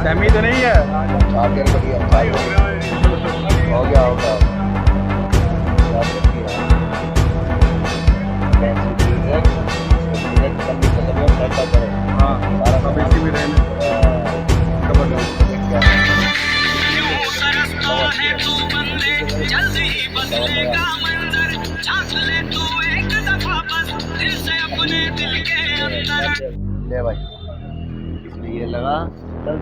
सहमी तो नहीं है? चार्जर बढ़िया हो गया होगा। हाँ सब इसी में रहने ले भाई, इसमें ये लगा, चल